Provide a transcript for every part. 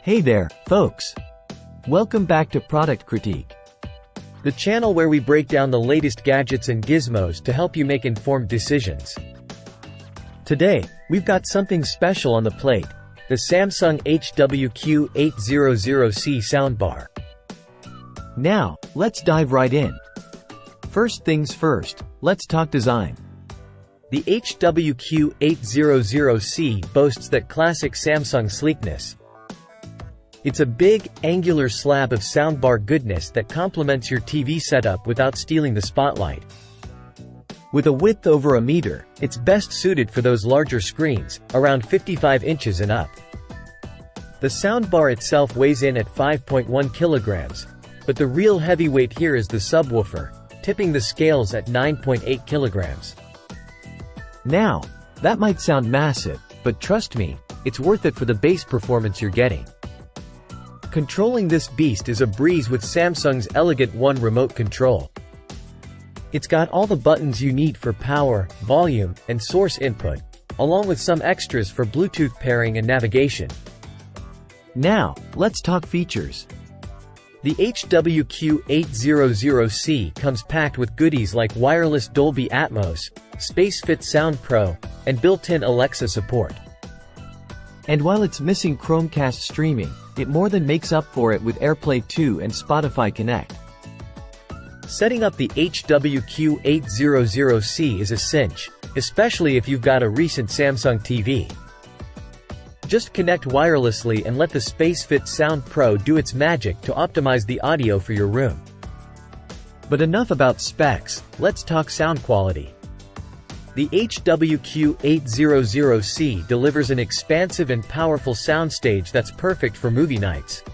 Hey there, folks! Welcome back to Product Critique, the channel where we break down the latest gadgets and gizmos to help you make informed decisions. Today, we've got something special on the plate, the Samsung HW-Q800C soundbar. Now, let's dive right in. First things first, let's talk design. The HW-Q800C boasts that classic Samsung sleekness. It's a big, angular slab of soundbar goodness that complements your TV setup without stealing the spotlight. With a width over a meter, it's best suited for those larger screens, around 55 inches and up. The soundbar itself weighs in at 5.1 kilograms, but the real heavyweight here is the subwoofer, tipping the scales at 9.8 kilograms. Now, that might sound massive, but trust me, it's worth it for the bass performance you're getting. Controlling this beast is a breeze with Samsung's elegant One remote control. It's got all the buttons you need for power, volume, and source input, along with some extras for Bluetooth pairing and navigation. Now, let's talk features. The HW-Q800C comes packed with goodies like wireless Dolby Atmos, SpaceFit Sound Pro, and built-in Alexa support. And while it's missing Chromecast streaming, it more than makes up for it with AirPlay 2 and Spotify Connect. Setting up the HW-Q800C is a cinch, especially if you've got a recent Samsung TV. Just connect wirelessly and let the SpaceFit Sound Pro do its magic to optimize the audio for your room. But enough about specs, let's talk sound quality. The HW-Q800C delivers an expansive and powerful soundstage that's perfect for movie nights.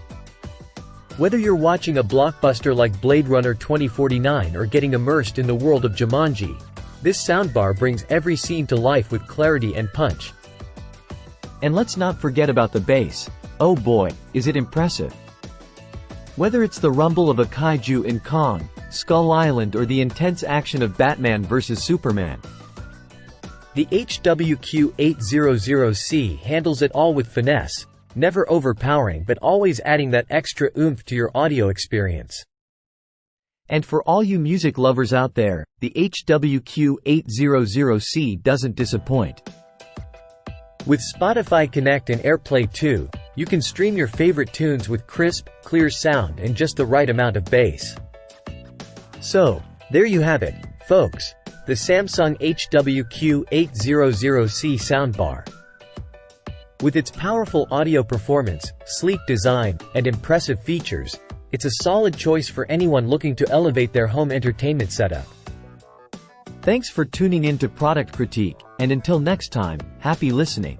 Whether you're watching a blockbuster like Blade Runner 2049 or getting immersed in the world of Jumanji, this soundbar brings every scene to life with clarity and punch. And let's not forget about the bass. Oh boy, is it impressive! Whether it's the rumble of a kaiju in Kong, Skull Island, or the intense action of Batman vs. Superman, the HW-Q800C handles it all with finesse, never overpowering but always adding that extra oomph to your audio experience. And for all you music lovers out there, the HW-Q800C doesn't disappoint. With Spotify Connect and AirPlay 2, you can stream your favorite tunes with crisp, clear sound and just the right amount of bass. So, there you have it, folks. The Samsung HW-Q800C soundbar. With its powerful audio performance, sleek design, and impressive features, it's a solid choice for anyone looking to elevate their home entertainment setup. Thanks for tuning in to Product Critique, and until next time, happy listening.